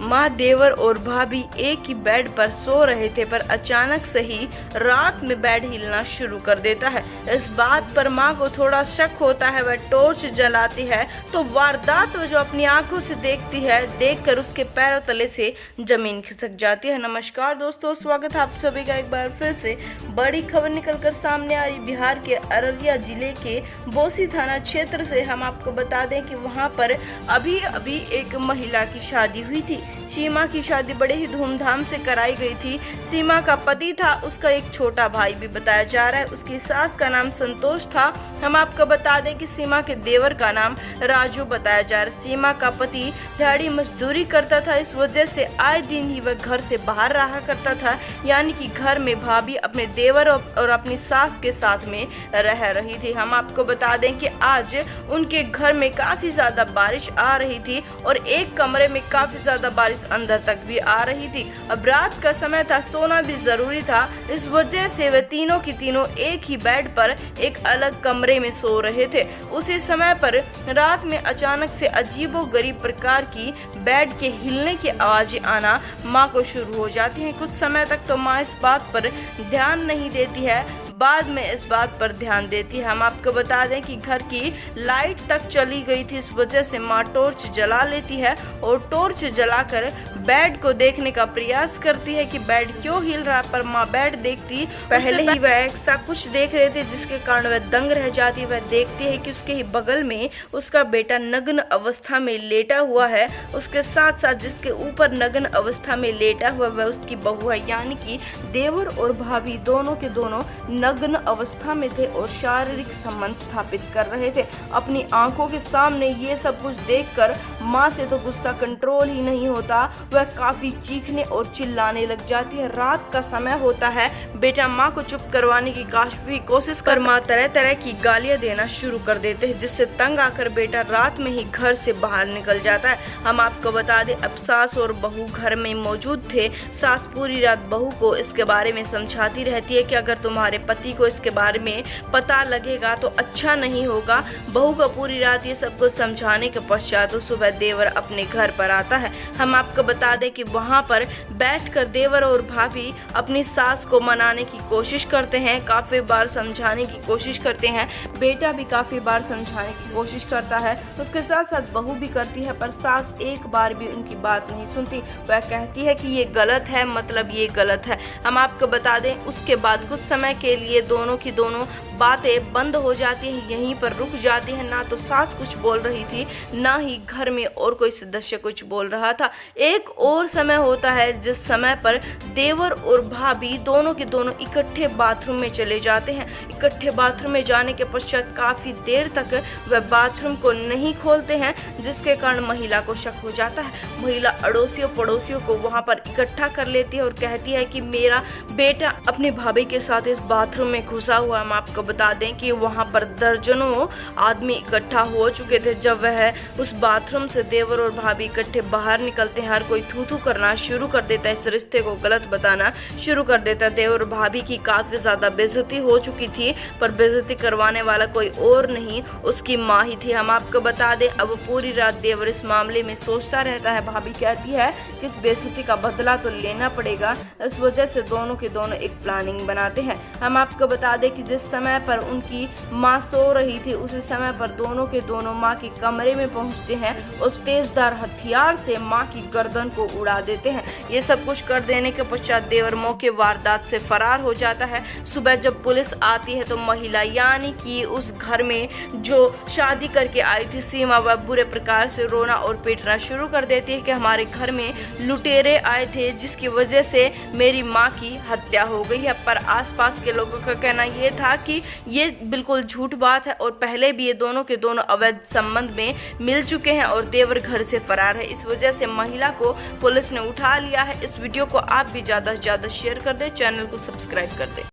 माँ, देवर और भाभी एक ही बेड पर सो रहे थे, पर अचानक से ही रात में बेड हिलना शुरू कर देता है। इस बात पर माँ को थोड़ा शक होता है। वह टॉर्च जलाती है तो वारदात जो अपनी आंखों से देखती है, देखकर उसके पैरों तले से जमीन खिसक जाती है। नमस्कार दोस्तों, स्वागत है आप सभी का एक बार फिर से। बड़ी खबर निकलकर सामने आ रही बिहार के अररिया जिले के बोसी थाना क्षेत्र से। हम आपको बता दें कि वहां पर अभी एक महिला की शादी हुई थी। सीमा की शादी बड़े ही धूमधाम से कराई गई थी। सीमा का पति था, उसका एक छोटा भाई भी बताया जा रहा है। उसकी सास का नाम संतोष था। हम आपको बता दें कि सीमा के देवर का नाम राजू बताया जा रहा है। सीमा का पति दिहाड़ी मजदूरी करता था, इस वजह से आए दिन ही वह घर से बाहर रहा करता था, यानी कि घर में भाभी अपने देवर और अपनी सास के साथ में रह रही थी। हम आपको बता दें कि आज उनके घर में काफी ज्यादा बारिश आ रही थी और एक कमरे में काफी ज्यादा बारिश अंदर तक भी आ रही थी। अब रात का समय था, सोना भी जरूरी था, इस वजह से वे तीनों की तीनों एक ही बेड पर एक अलग कमरे में सो रहे थे। उसी समय पर रात में अचानक से अजीबोगरीब प्रकार की बेड के हिलने की आवाजें आना माँ को शुरू हो जाती हैं। कुछ समय तक तो माँ इस बात पर ध्यान नहीं देती है, बाद में इस बात पर ध्यान देती है। हम आपको बता दें कि घर की लाइट तक चली गई थी, इस वजह से माँ टॉर्च जला लेती है और टॉर्च जलाकर बेड को देखने का प्रयास करती है कि बेड क्यों हिल रहा, पर माँ बेड देखती पहले ही वह ऐसा कुछ देख रहे थे जिसके कारण वह दंग रह जाती है। वह देखती है कि उसके ही बगल में उसका बेटा नग्न अवस्था में लेटा हुआ है, उसके साथ साथ जिसके ऊपर नग्न अवस्था में लेटा हुआ वह उसकी बहू है, यानी कि देवर और भाभी दोनों के दोनों नग्न अवस्था में थे और शारीरिक संबंध स्थापित कर रहे थे। अपनी आंखों के सामने ये सब कुछ देखकर माँ से तो गुस्सा कंट्रोल ही नहीं होता, वह काफी चीखने और चिल्लाने लग जाती है। रात का समय होता है, बेटा माँ को चुप करवाने की काफी कोशिश कर माँ तरह तरह की गालियां देना शुरू कर देते हैं, जिससे तंग आकर बेटा रात में ही घर से बाहर निकल जाता है। हम आपको बता दें, अब सास और बहू घर में मौजूद थे। सास पूरी रात बहू को इसके बारे में समझाती रहती है कि अगर तुम्हारे पति को इसके बारे में पता लगेगा तो अच्छा नहीं होगा। बहू को पूरी रात ये सब कुछ समझाने के पश्चात सुबह देवर अपने घर पर आता है। हम आपको बता दें कि वहां पर बैठकर देवर और भाभी अपनी सास को मनाने की कोशिश करते हैं, काफी बार समझाने की कोशिश करते हैं। बेटा भी काफी बार समझाने की कोशिश करता है, उसके साथ साथ बहू भी करती है, पर सास एक बार भी उनकी बात नहीं सुनती। वह कहती है कि ये गलत है, मतलब ये गलत है। हम आपको बता दें, उसके बाद कुछ समय के लिए दोनों की दोनों बातें बंद हो जाती हैं, यहीं पर रुक जाती हैं। ना तो सास कुछ बोल रही थी, ना ही घर में और कोई सदस्य कुछ बोल रहा था। एक और समय होता है जिस समय पर देवर और भाभी दोनों के दोनों इकट्ठे बाथरूम में चले जाते हैं। इकट्ठे बाथरूम में जाने के पश्चात काफी देर तक वह बाथरूम को नहीं खोलते हैं, जिसके कारण महिला को शक हो जाता है। महिला अड़ोसियों पड़ोसियों को वहां पर इकट्ठा कर लेती है और कहती है कि मेरा बेटा अपनी भाभी के साथ इस बाथरूम में घुसा हुआ। हम आपको बता दें कि वहां पर दर्जनों आदमी इकट्ठा हो चुके थे। जब वह उस बाथरूम से देवर और भाभी इकट्ठे बाहर निकलते हैं, हर कोई थू थू करना शुरू कर देता है, इस रिश्ते को गलत बताना शुरू कर देता है। देवर और भाभी की काफी ज्यादा बेइज्जती हो चुकी थी, पर बेइज्जती करवाने वाला कोई और नहीं, उसकी माँ ही थी। हम आपको बता दें, अब पूरी रात देवर इस मामले में सोचता रहता है। भाभी कहती है कि इस बेइज्जती का बदला तो लेना पड़ेगा, इस वजह से दोनों के दोनों एक प्लानिंग बनाते हैं। हम आपको बता दें कि जिस समय पर उनकी माँ सो रही थी, उसी समय पर दोनों के दोनों माँ के कमरे में पहुंचते हैं और तेजधार हथियार से माँ की गर्दन को उड़ा देते हैं। ये सब कुछ कर देने के पश्चात देवर मौके वारदात से फरार हो जाता है। सुबह जब पुलिस आती है तो महिला, यानी कि उस घर में जो शादी करके आई थी सीमा, वह बुरे प्रकार से रोना और पीटना शुरू कर देती है कि हमारे घर में लुटेरे आए थे, जिसकी वजह से मेरी माँ की हत्या हो गई है। पर आसपास के लोगों का कहना यह था कि ये बिल्कुल झूठ बात है और पहले भी ये दोनों के दोनों अवैध संबंध में मिल चुके हैं और देवर घर से फरार है। इस वजह से महिला को पुलिस ने उठा लिया है। इस वीडियो को आप भी ज़्यादा से ज़्यादा शेयर कर दें, चैनल को सब्सक्राइब कर दें।